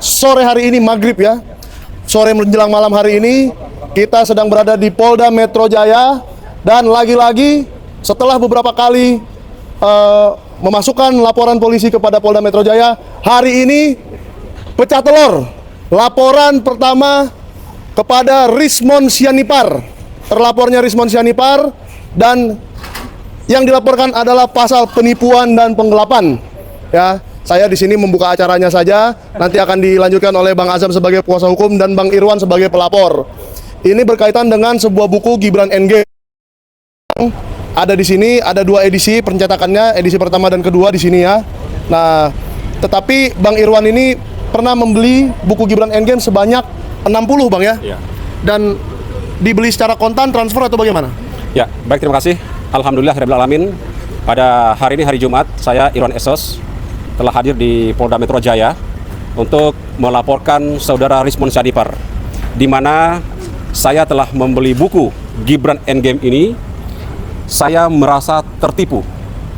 sore hari ini maghrib ya, sore menjelang malam hari ini kita sedang berada di Polda Metro Jaya, dan lagi-lagi setelah beberapa kali memasukkan laporan polisi kepada Polda Metro Jaya, hari ini pecah telur laporan pertama kepada Rismon Sianipar. Terlapornya Rismon Sianipar, dan yang dilaporkan adalah pasal penipuan dan penggelapan. Ya, saya di sini membuka acaranya saja. Nanti akan dilanjutkan oleh Bang Azam sebagai kuasa hukum dan Bang Irwan sebagai pelapor. Ini berkaitan dengan sebuah buku Gibran Endgame. Ada di sini, ada 2 edisi pencetakannya, edisi pertama dan kedua di sini ya. Nah, tetapi Bang Irwan ini pernah membeli buku Gibran Endgame sebanyak 60, Bang ya? Iya. Dan dibeli secara kontan, transfer atau bagaimana? Ya, baik, terima kasih. Alhamdulillah rabbil alamin. Pada hari ini hari Jumat, saya Irwan Esos telah hadir di Polda Metro Jaya untuk melaporkan saudara Rismon Sianipar, di mana saya telah membeli buku Gibran Endgame ini. Saya merasa tertipu,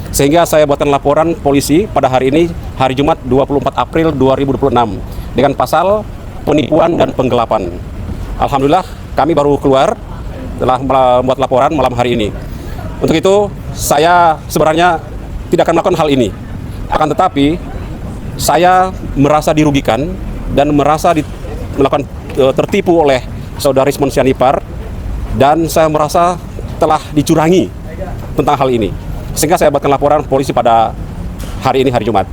sehingga saya buatkan laporan polisi pada hari ini, hari Jumat 24 April 2026 dengan pasal penipuan dan penggelapan. Alhamdulillah kami baru keluar telah membuat laporan malam hari ini. Untuk itu saya sebenarnya tidak akan melakukan hal ini, akan tetapi saya merasa dirugikan dan merasa melakukan tertipu oleh saudara Rismon Sianipar, dan saya merasa telah dicurangi tentang hal ini, sehingga saya buatkan laporan polisi pada hari ini hari Jumat.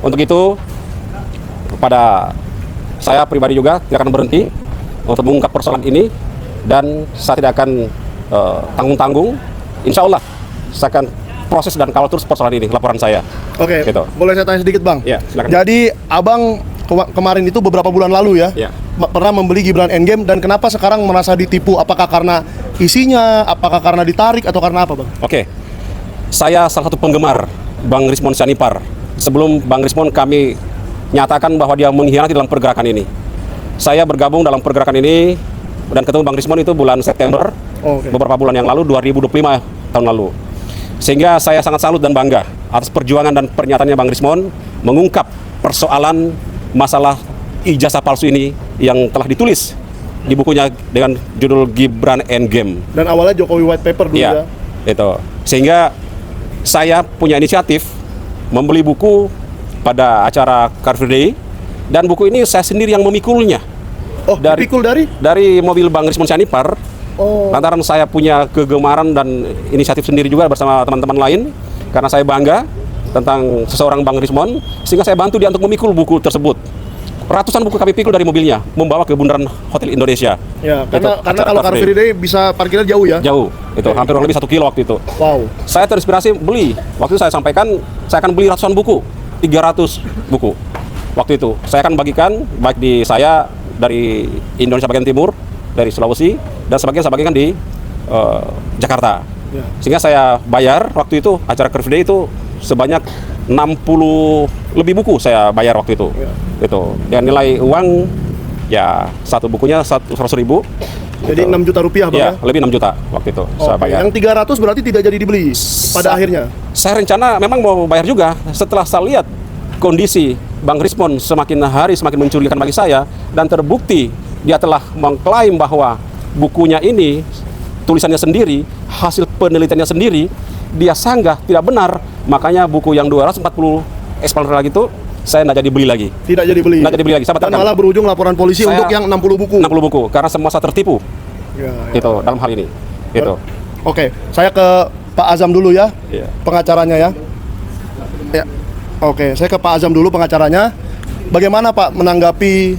Untuk itu pada saya pribadi juga tidak akan berhenti untuk mengungkap persoalan ini, dan saya tidak akan tanggung-tanggung. Insya Allah saya akan proses dan kawal terus persoalan ini, laporan saya. Oke, gitu. Boleh saya tanya sedikit, Bang? Ya, silakan. Jadi abang kemarin itu beberapa bulan lalu ya, pernah membeli Gibran Endgame, dan kenapa sekarang merasa ditipu? Apakah karena isinya, apakah karena ditarik, atau karena apa, Bang? Oke, saya salah satu penggemar Bang Rismon Sianipar. Sebelum Bang Rismon kami nyatakan bahwa dia mengkhianati dalam pergerakan ini. Saya bergabung dalam pergerakan ini dan ketemu Bang Rismon itu bulan September, beberapa bulan yang lalu, 2025 tahun lalu. Sehingga saya sangat salut dan bangga atas perjuangan dan pernyataannya Bang Rismon mengungkap persoalan masalah ijazah palsu ini yang telah ditulis di bukunya dengan judul Gibran Endgame. Dan awalnya Jokowi White Paper dulu ya. Itu. Sehingga saya punya inisiatif membeli buku pada acara Car Free Day, dan buku ini saya sendiri yang memikulnya. Oh, dipikul dari mobil Bang Rismon Sianipar. Lantaran saya punya kegemaran dan inisiatif sendiri juga bersama teman-teman lain, karena saya bangga tentang seseorang Bang Rismon, sehingga saya bantu dia untuk memikul buku tersebut. Ratusan buku kami pikul dari mobilnya, membawa ke bundaran Hotel Indonesia. Ya, karena kalau Car Free Day bisa parkirnya jauh ya? Jauh, itu hampir kurang lebih 1 kilo waktu itu. Wow. Saya terinspirasi beli, waktu itu saya sampaikan, saya akan beli ratusan buku, 300 buku. Waktu itu, saya akan bagikan, baik di saya dari Indonesia bagian timur, dari Sulawesi, dan sebagian saya bagikan di Jakarta. Ya. Sehingga saya bayar waktu itu, acara Car Free Day itu sebanyak 60 lebih buku saya bayar waktu itu. Ya. Itu dengan nilai uang ya satu bukunya 100.000. Jadi gitu. 6 juta rupiah, Bang? Ya, lebih 6 juta waktu itu saya bayar. Yang 300 berarti tidak jadi dibeli pada akhirnya? Saya rencana memang mau bayar juga. Setelah saya lihat kondisi Bang Rismon semakin hari semakin mencurigakan bagi saya, dan terbukti dia telah mengklaim bahwa bukunya ini tulisannya sendiri, hasil penelitiannya sendiri, dia sanggah tidak benar. Makanya buku yang 240 eksemplar lagi itu saya tidak jadi beli lagi. Tidak jadi beli lagi. Dan malah berujung laporan polisi saya, untuk yang 60 buku. 60 buku, karena semua saya tertipu. Ya. Itu dalam hal ini. Itu. Oke, saya ke Pak Azam dulu ya. Pengacaranya ya. Ya. Oke, saya ke Pak Azam dulu pengacaranya. Bagaimana Pak menanggapi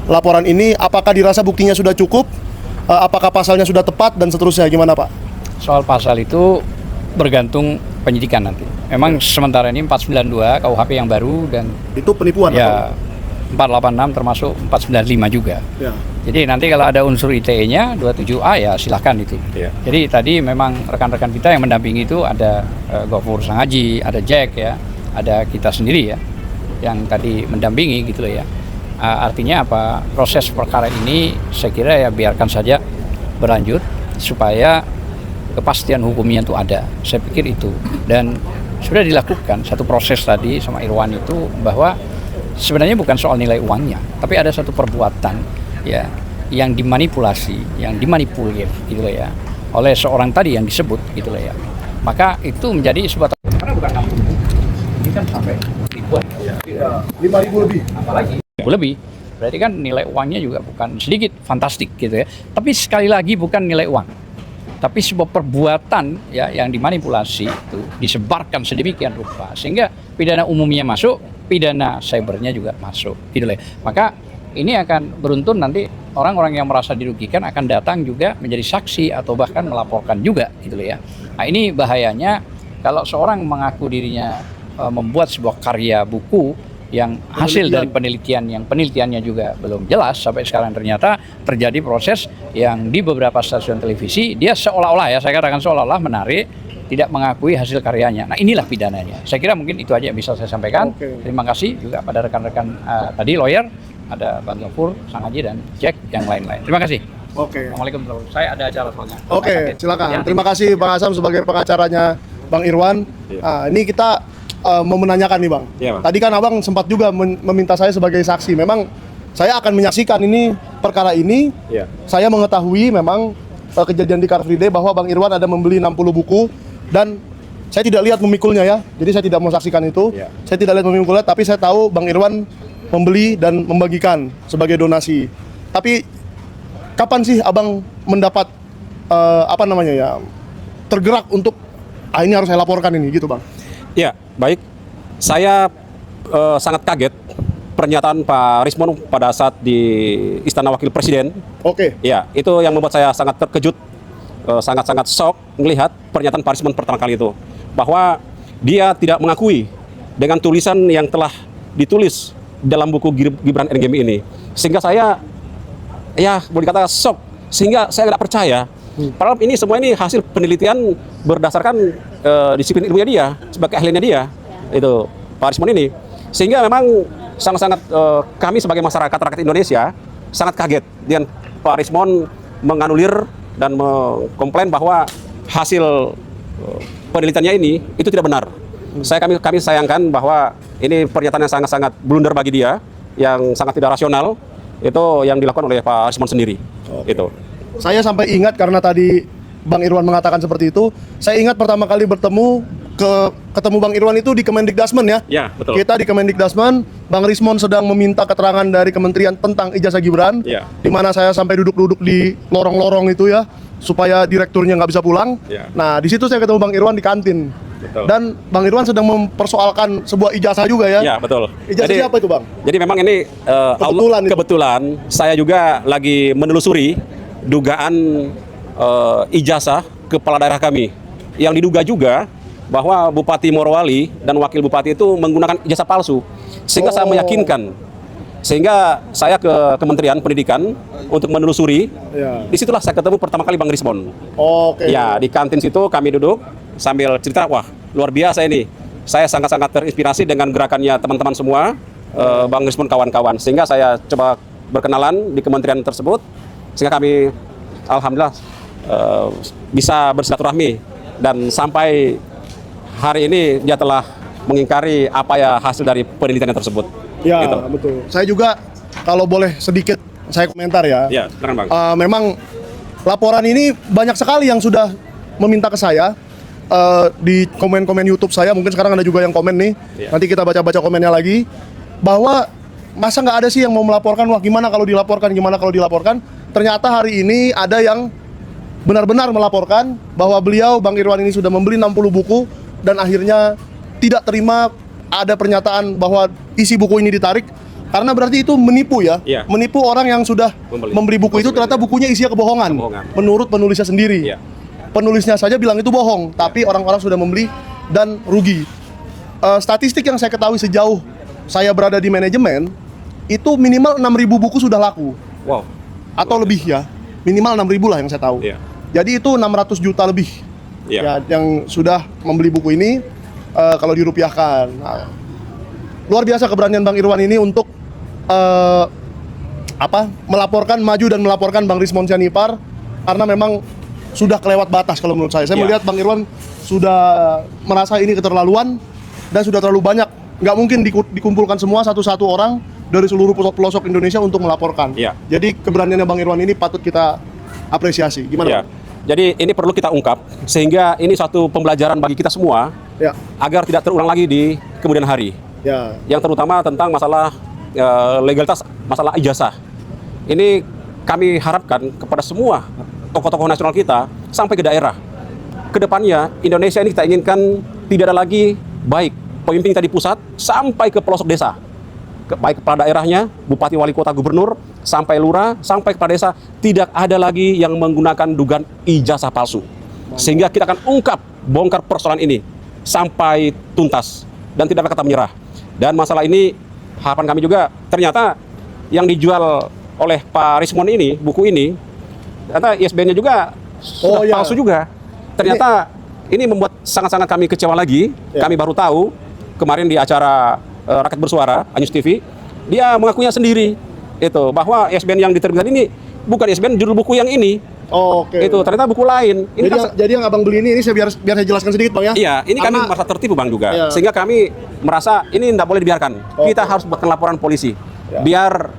laporan ini? Apakah dirasa buktinya sudah cukup? Apakah pasalnya sudah tepat dan seterusnya? Gimana Pak? Soal pasal itu bergantung penyidikan nanti. Memang sementara ini 492 KUHP yang baru, dan itu penipuan ya, atau? 486 termasuk 495 juga. Ya. Jadi nanti kalau ada unsur ITE-nya 27A ya silahkan itu. Ya. Jadi tadi memang rekan-rekan kita yang mendampingi itu ada Gofur Sangaji, ada Jack ya, ada kita sendiri ya yang tadi mendampingi gitu loh ya. Artinya apa? Proses perkara ini saya kira ya biarkan saja berlanjut supaya kepastian hukumnya itu ada. Saya pikir itu, dan sudah dilakukan satu proses tadi sama Irwan itu, bahwa sebenarnya bukan soal nilai uangnya, tapi ada satu perbuatan ya yang dimanipulasi, yang dimanipulir gitu lah ya oleh seorang tadi yang disebut gitu lah ya. Maka itu menjadi sebuah karena bukan 60.000, ini kan sampai ribuan. Ya, 5.000 lebih. Apalagi lebih. Berarti kan nilai uangnya juga bukan sedikit, fantastik gitu ya. Tapi sekali lagi bukan nilai uang, tapi sebuah perbuatan ya yang dimanipulasi itu disebarkan sedemikian rupa sehingga pidana umumnya masuk, pidana cybernya juga masuk gitu lah. Maka ini akan beruntun nanti orang-orang yang merasa dirugikan akan datang juga menjadi saksi atau bahkan melaporkan juga gitu loh ya. Nah ini bahayanya kalau seorang mengaku dirinya membuat sebuah karya buku yang hasil dari penelitian yang penelitiannya juga belum jelas sampai sekarang, ternyata terjadi proses yang di beberapa stasiun televisi dia seolah-olah ya, saya katakan seolah-olah menarik, tidak mengakui hasil karyanya. Nah inilah pidananya. Saya kira mungkin itu aja yang bisa saya sampaikan. Terima kasih juga pada rekan-rekan tadi lawyer, ada Bang Gafur, Sang Haji, dan Jack yang lain-lain. Terima kasih. Assalamualaikum warahmatullahi wabarakatuh. Saya ada acara soalnya. Silakan. Ya. Terima kasih Bang Asam sebagai pengacaranya Bang Irwan. Ini kita mau menanyakan nih Bang. Iya, Bang. Tadi kan Abang sempat juga meminta saya sebagai saksi. Memang saya akan menyaksikan ini perkara ini. Iya. Saya mengetahui memang kejadian di Car Free Day bahwa Bang Irwan ada membeli 60 buku dan saya tidak lihat memikulnya ya. Jadi saya tidak mau saksikan itu. Iya. Saya tidak lihat memikulnya, tapi saya tahu Bang Irwan membeli dan membagikan sebagai donasi. Tapi kapan sih Abang mendapat tergerak untuk ini harus saya laporkan ini gitu Bang? Ya, baik. Saya sangat kaget pernyataan Pak Rismon pada saat di Istana Wakil Presiden. Ya, itu yang membuat saya sangat terkejut, sangat-sangat shock melihat pernyataan Pak Rismon pertama kali itu, bahwa dia tidak mengakui dengan tulisan yang telah ditulis dalam buku Gibran NGM ini, sehingga saya boleh dikatakan shock, sehingga saya tidak percaya. Padahal ini semua ini hasil penelitian berdasarkan disiplin ilmunya dia, sebagai ahlinya dia, itu Pak Rismon ini. Sehingga memang sangat-sangat kami sebagai masyarakat rakyat Indonesia sangat kaget dengan Pak Rismon menganulir dan mengkomplain bahwa hasil penelitiannya ini itu tidak benar. Kami sayangkan bahwa ini pernyataan yang sangat-sangat blunder bagi dia, yang sangat tidak rasional, itu yang dilakukan oleh Pak Rismon sendiri. Itu. Saya sampai ingat karena tadi Bang Irwan mengatakan seperti itu, saya ingat pertama kali ketemu Bang Irwan itu di Kemendikdasmen ya. Ya, betul. Kita di Kemendikdasmen, Bang Rismon sedang meminta keterangan dari kementerian tentang ijazah Gibran, Ya. di mana saya sampai duduk-duduk di lorong-lorong itu ya, supaya direkturnya nggak bisa pulang. Ya. Nah, di situ saya ketemu Bang Irwan di kantin. Betul. Dan Bang Irwan sedang mempersoalkan sebuah ijazah juga ya. Ya, betul. Ijazah siapa itu Bang? Jadi memang ini kebetulan saya juga lagi menelusuri dugaan ijazah kepala daerah kami, yang diduga juga bahwa Bupati Morowali dan Wakil Bupati itu menggunakan ijazah palsu, sehingga saya meyakinkan, sehingga saya ke Kementerian Pendidikan untuk menelusuri. Ya. Disitulah saya ketemu pertama kali Bang Rismon. Oke. Ya, di kantin situ kami duduk sambil cerita, wah luar biasa ini. Saya sangat-sangat terinspirasi dengan gerakannya teman-teman semua, Bang Rismon kawan-kawan. Sehingga saya coba berkenalan di kementerian tersebut, sehingga kami alhamdulillah bisa bersilaturahmi, dan sampai hari ini dia telah mengingkari apa ya hasil dari penelitian tersebut. Ya, Gitu. betul. Saya juga kalau boleh sedikit saya komentar ya. Ya, silakan Bang. Memang laporan ini banyak sekali yang sudah meminta ke saya di komen-komen YouTube saya. Mungkin sekarang ada juga yang komen nih. Iya. Nanti kita baca-baca komennya lagi. Bahwa masa nggak ada sih yang mau melaporkan? Wah, gimana kalau dilaporkan? Ternyata hari ini ada yang benar-benar melaporkan bahwa beliau, Bang Irwan ini sudah membeli 60 buku dan akhirnya tidak terima ada pernyataan bahwa isi buku ini ditarik. Karena berarti itu menipu ya. Iya. Menipu orang yang sudah membeli buku itu, ternyata bukunya isinya kebohongan. Menurut penulisnya sendiri. Iya. Penulisnya saja bilang itu bohong, tapi orang-orang sudah membeli dan rugi. Statistik yang saya ketahui sejauh saya berada di manajemen, itu minimal 6.000 buku sudah laku. Wow. Atau lebih ya. Minimal 6.000 lah yang saya tahu. Iya. Jadi itu 600 juta lebih. Iya. Ya, yang sudah membeli buku ini kalau dirupiahkan. Nah, luar biasa keberanian Bang Irwan ini untuk maju dan melaporkan Bang Rismon Sianipar, karena memang sudah kelewat batas kalau menurut saya. Saya Ya. melihat Bang Irwan sudah merasa ini keterlaluan dan sudah terlalu banyak nggak mungkin dikumpulkan semua satu-satu orang dari seluruh pelosok Indonesia untuk melaporkan. Iya. Jadi keberaniannya Bang Irwan ini patut kita apresiasi. Gimana? Ya. Bang? Jadi ini perlu kita ungkap sehingga ini satu pembelajaran bagi kita semua Ya. agar tidak terulang lagi di kemudian hari. Ya. Yang terutama tentang masalah legalitas, masalah ijazah. Ini kami harapkan kepada semua tokoh-tokoh nasional kita sampai ke daerah. Kedepannya Indonesia ini kita inginkan tidak ada lagi baik pemimpin kita di pusat sampai ke pelosok desa. Baik kepala daerahnya, bupati, wali kota, gubernur, sampai lurah, sampai kepala desa, tidak ada lagi yang menggunakan dugaan ijazah palsu. Sehingga kita akan ungkap, bongkar persoalan ini sampai tuntas dan tidak ada kata menyerah. Dan masalah ini harapan kami juga ternyata yang dijual oleh Pak Rismon ini, buku ini, ternyata ISBN-nya juga sudah palsu juga. Ternyata ini membuat sangat-sangat kami kecewa lagi. Kami baru tahu kemarin di acara Rakyat Bersuara, Anyus TV, dia mengakuinya sendiri itu bahwa ISBN yang diterbitkan ini bukan ISBN judul buku yang ini. Oke. Itu ternyata buku lain. Ini Jadi yang abang beli ini saya biar saya jelaskan sedikit Bang ya. Iya, ini kami merasa tertipu Bang juga. Sehingga kami merasa ini tidak boleh dibiarkan. Kita harus buatkan laporan polisi. Biar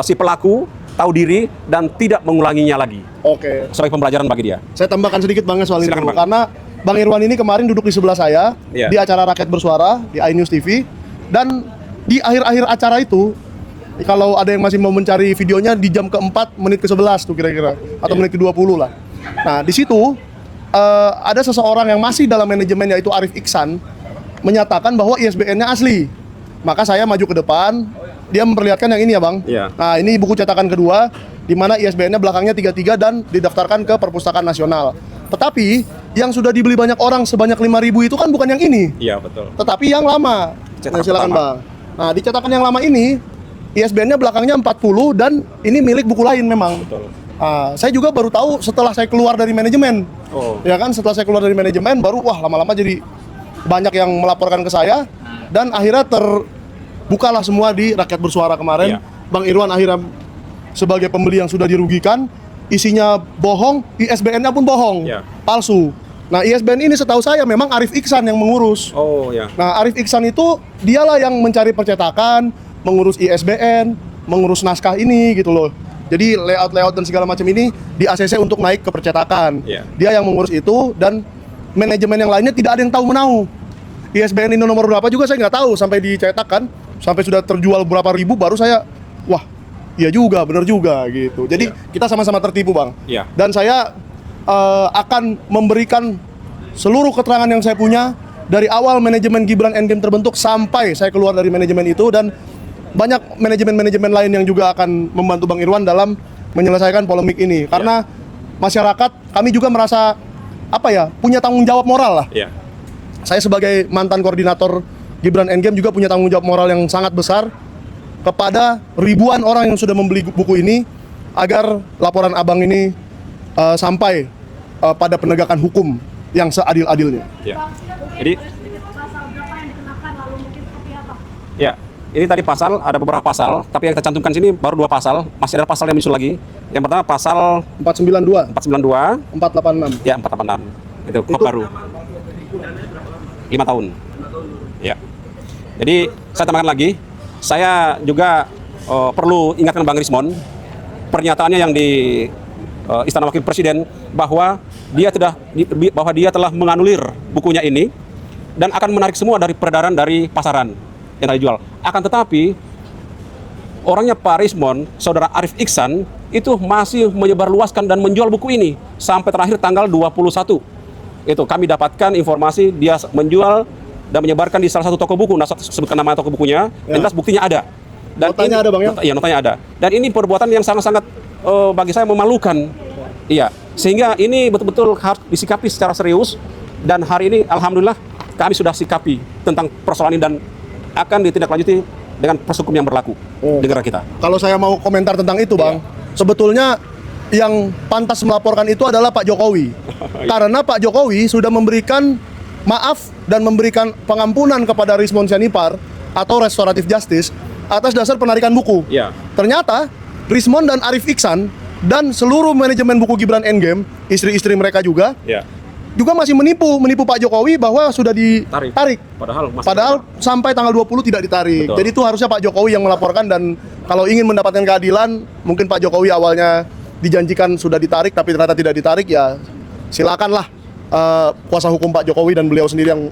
si pelaku tahu diri dan tidak mengulanginya lagi. Oke. Sebagai pembelajaran bagi dia. Saya tambahkan sedikit Bang soal Silakan, itu. Bang. Karena Bang Irwan ini kemarin duduk di sebelah saya di acara Rakyat Bersuara di iNews TV, dan di akhir-akhir acara itu kalau ada yang masih mau mencari videonya di jam ke-4 menit ke-11 tuh kira-kira atau menit ke-20 lah. Nah, di situ ada seseorang yang masih dalam manajemen yaitu Arif Iksan menyatakan bahwa ISBN-nya asli. Maka saya maju ke depan, dia memperlihatkan yang ini ya Bang. Nah, ini buku cetakan kedua di mana ISBN-nya belakangnya 33 dan didaftarkan ke Perpustakaan Nasional. Tetapi yang sudah dibeli banyak orang sebanyak 5.000 itu kan bukan yang ini. Iya, betul. Tetapi yang lama. Nah, silakan Bang. Nah, di cetakan yang lama ini ISBN-nya belakangnya 40 dan ini milik buku lain memang. Betul. Saya juga baru tahu setelah saya keluar dari manajemen. Ya kan, setelah saya keluar dari manajemen baru wah lama-lama jadi banyak yang melaporkan ke saya dan akhirnya terbukalah semua di Rakyat Bersuara kemarin. Bang Irwan akhirnya sebagai pembeli yang sudah dirugikan, isinya bohong, ISBN-nya pun bohong, palsu. Nah, ISBN ini setahu saya memang Arif Iksan yang mengurus. Nah, Arif Iksan itu dialah yang mencari percetakan, mengurus ISBN, mengurus naskah ini gitu loh. Jadi layout dan segala macam ini di ACC untuk naik ke percetakan. Dia yang mengurus itu dan manajemen yang lainnya tidak ada yang tahu menahu. ISBN ini nomor berapa juga saya nggak tahu sampai dicetakkan, sampai sudah terjual berapa ribu baru saya, wah iya juga, benar juga gitu. Jadi kita sama-sama tertipu Bang. Dan saya akan memberikan seluruh keterangan yang saya punya dari awal manajemen Gibran Endgame terbentuk sampai saya keluar dari manajemen itu, dan banyak manajemen-manajemen lain yang juga akan membantu Bang Irwan dalam menyelesaikan polemik ini. Karena masyarakat, kami juga merasa punya tanggung jawab moral lah. Saya sebagai mantan koordinator Gibran Endgame juga punya tanggung jawab moral yang sangat besar kepada ribuan orang yang sudah membeli buku ini agar laporan abang ini sampai pada penegakan hukum yang seadil-adilnya. Jadi ini tadi pasal, ada beberapa pasal, tapi yang kita cantumkan sini baru 2 pasal, masih ada pasal yang muncul lagi. Yang pertama pasal 492, 486. 486. Itu baru. 5 tahun. Jadi saya tambahkan lagi, saya juga perlu ingatkan Bang Rismon, pernyataannya yang di Istana Wakil Presiden bahwa dia telah menganulir bukunya ini dan akan menarik semua dari peredaran dari pasaran yang dijual. Akan tetapi orangnya Pak Rismon, saudara Arif Iksan itu masih menyebarluaskan dan menjual buku ini sampai terakhir tanggal 21. Itu kami dapatkan informasi dia menjual dan menyebarkan di salah satu toko buku. Nah, sebutkan nama toko bukunya, jelas buktinya ada. Dan notanya ada Bang ya? Iya, notanya ada. Dan ini perbuatan yang sangat-sangat bagi saya memalukan. Iya, sehingga ini betul-betul harus disikapi secara serius. Dan hari ini alhamdulillah kami sudah sikapi tentang persoalan ini dan akan ditindaklanjuti dengan proses hukum yang berlaku di negara kita. Kalau saya mau komentar tentang itu Bang, sebetulnya yang pantas melaporkan itu adalah Pak Jokowi. Karena Pak Jokowi sudah memberikan maaf dan memberikan pengampunan kepada Rismon Sianipar atau restoratif justice atas dasar penarikan buku. Ternyata Rismon dan Arif Iksan dan seluruh manajemen buku Gibran Endgame, istri-istri mereka juga, juga masih menipu Pak Jokowi bahwa sudah ditarik. Padahal sampai tanggal 20 tidak ditarik. Betul. Jadi itu harusnya Pak Jokowi yang melaporkan, dan kalau ingin mendapatkan keadilan, mungkin Pak Jokowi awalnya dijanjikan sudah ditarik tapi ternyata tidak ditarik, ya silakanlah kuasa hukum Pak Jokowi dan beliau sendiri yang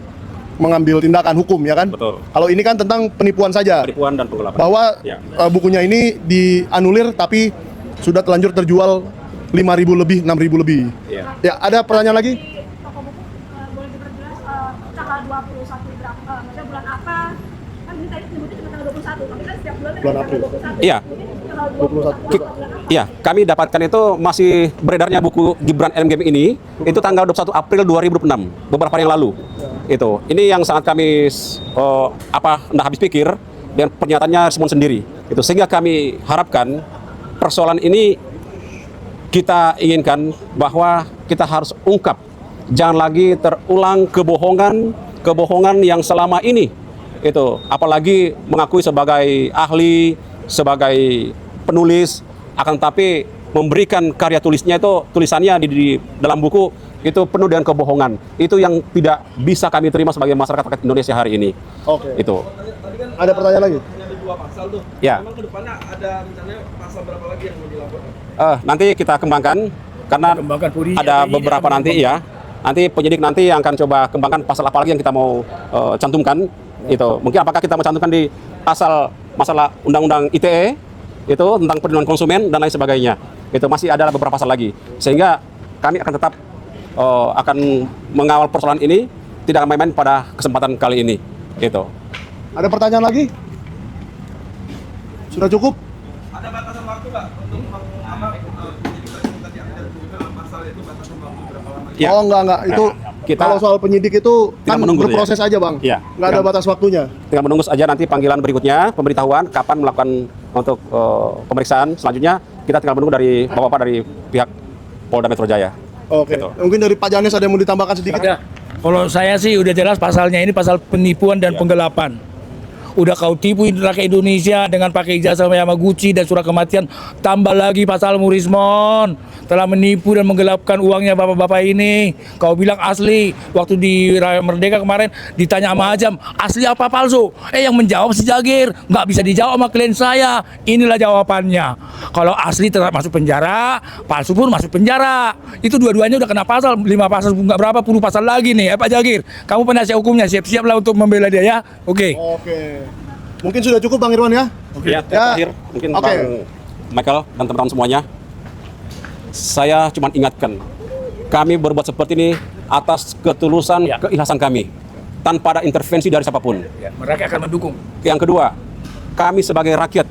mengambil tindakan hukum, ya kan? Betul. Kalau ini kan tentang penipuan saja. Penipuan dan penggelapan. Bahwa Ya. bukunya ini dianulir tapi sudah terlanjur terjual 5.000 lebih, 6.000 lebih. Iya. Ya, ada pertanyaan lagi? Toko buku boleh diperjelas tanggal 21 berapa? Maksudnya bulan apa? Kan ini tadi nyebutnya cuma tanggal 21, tapi kan setiap bulan Bulan ada April. tanggal 21. Iya. Mungkin tanggal 21 bulan apa? Iya, kami dapatkan itu masih beredarnya buku Gibran LMGM ini itu tanggal 21 April 2006, beberapa hari yang lalu. Itu. Ini yang sangat kami nggak habis pikir dengan pernyataannya Rismon sendiri. Itu sehingga kami harapkan persoalan ini kita inginkan bahwa kita harus ungkap, jangan lagi terulang kebohongan yang selama ini itu, apalagi mengakui sebagai ahli, sebagai penulis, akan tapi memberikan karya tulisnya itu, tulisannya di dalam buku itu penuh dengan kebohongan. Itu yang tidak bisa kami terima sebagai masyarakat rakyat Indonesia hari ini. Oke. Itu. Ada pertanyaan lagi? Ada 2 pasal tuh. Ya. Memang kedepannya ada rencananya pasal berapa lagi yang mau dilaporkan? Nanti kita kembangkan karena Kembangkan, Budi. ada Ini beberapa akan nanti ya. Nanti penyidik nanti yang akan coba kembangkan pasal apa lagi yang kita mau cantumkan. Itu mungkin apakah kita mau cantumkan di pasal masalah undang-undang ITE itu tentang perlindungan konsumen dan lain sebagainya. Itu masih ada beberapa pasal lagi, sehingga kami akan tetap akan mengawal persoalan ini, tidak main-main pada kesempatan kali ini. Gitu. Ada pertanyaan lagi? Sudah cukup? Ada batasan waktu Pak untuk penyidik tadi ada juga pasal itu batasan waktu berapa lama? Ya. Oh enggak. Itu kita kalau soal penyidik itu kan menunggu, berproses aja, Bang. Iya. Nggak ada batas waktunya. tinggal menunggu saja nanti panggilan berikutnya, pemberitahuan kapan melakukan untuk pemeriksaan selanjutnya. Kita tinggal menunggu dari bapak-bapak dari pihak Polda Metro Jaya. Oke. Gitu. Mungkin dari Pak Janes ada yang mau ditambahkan sedikit? Ya, kalau saya sih udah jelas pasalnya ini pasal penipuan dan penggelapan. Udah kau tipu rakyat Indonesia dengan pakai ijazah Yamaguchi dan surat kematian, tambah lagi pasal Rismon telah menipu dan menggelapkan uangnya bapak-bapak ini. Kau bilang asli, waktu di Raya Merdeka kemarin ditanya sama Ajam, asli apa palsu? Yang menjawab si Jagir, nggak bisa dijawab sama klien saya. Inilah jawabannya. Kalau asli tetap masuk penjara, palsu pun masuk penjara. Itu dua-duanya udah kena pasal, 5 pasal, nggak berapa puluh pasal lagi nih. Pak Jagir, kamu penasihat hukumnya, siap-siaplah untuk membela dia ya. Oke. Oke. Mungkin sudah cukup Bang Irwan ya? Ya, terakhir mungkin Oke. Bang Michael dan teman-teman semuanya, saya cuma ingatkan, kami berbuat seperti ini atas ketulusan, keikhlasan kami, tanpa ada intervensi dari siapapun. Ya, mereka akan mendukung. Yang kedua, kami sebagai rakyat,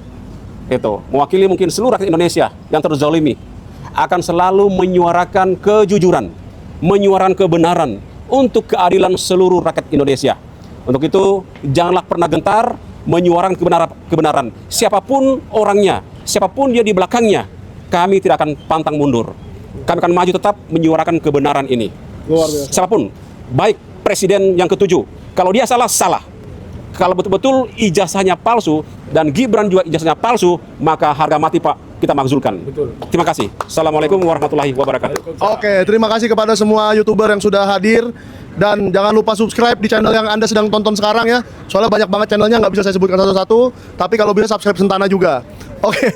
itu mewakili mungkin seluruh rakyat Indonesia yang terzalimi, akan selalu menyuarakan kejujuran, menyuarakan kebenaran untuk keadilan seluruh rakyat Indonesia. Untuk itu, janganlah pernah gentar menyuarakan kebenaran. Siapapun orangnya, siapapun dia di belakangnya, kami tidak akan pantang mundur. Kami akan maju tetap menyuarakan kebenaran ini. Luar biasa. Siapapun, baik presiden yang ke-7, kalau dia salah, salah. Kalau betul-betul ijazahnya palsu dan Gibran juga ijazahnya palsu, maka harga mati Pak kita makzulkan. Betul. Terima kasih. Assalamualaikum warahmatullahi wabarakatuh. Oke, terima kasih kepada semua YouTuber yang sudah hadir. Dan jangan lupa subscribe di channel yang Anda sedang tonton sekarang ya. Soalnya banyak banget channelnya, nggak bisa saya sebutkan satu-satu. Tapi kalau bisa subscribe Sentana juga. Oke,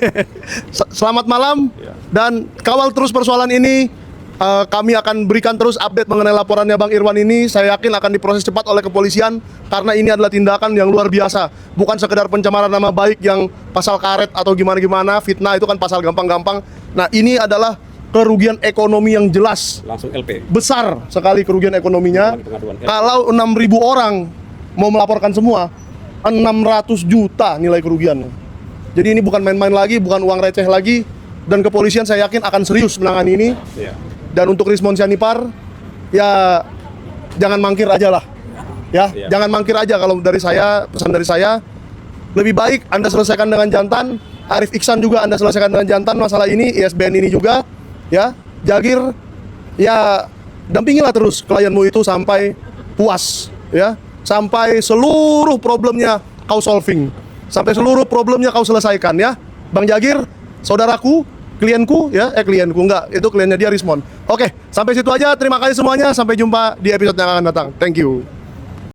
selamat malam. Dan kawal terus persoalan ini. Kami akan berikan terus update mengenai laporannya Bang Irwan ini. Saya yakin akan diproses cepat oleh kepolisian. Karena ini adalah tindakan yang luar biasa. Bukan sekedar pencemaran nama baik yang pasal karet atau gimana-gimana. Fitnah itu kan pasal gampang-gampang. Nah ini adalah kerugian ekonomi yang jelas. Langsung LP. Besar sekali kerugian ekonominya. Lagi pengaduan. Kalau 6.000 orang mau melaporkan semua, 600 juta nilai kerugiannya. Jadi ini bukan main-main lagi, bukan uang receh lagi. Dan kepolisian saya yakin akan serius menangani ini. Iya. Dan untuk Rismon Sianipar, ya jangan mangkir aja lah. Ya, Iya. jangan mangkir aja. Kalau dari saya, pesan dari saya, lebih baik Anda selesaikan dengan jantan. Arif Iksan juga Anda selesaikan dengan jantan masalah ini, ISBN ini juga. Ya, Jagir, ya dampingilah terus klienmu itu sampai puas, ya, sampai seluruh problemnya kau solving, sampai seluruh problemnya kau selesaikan, ya, Bang Jagir, saudaraku, klienku ya, klienku enggak, itu kliennya dia Rismon. Oke, sampai situ aja. Terima kasih semuanya. Sampai jumpa di episode yang akan datang. Thank you.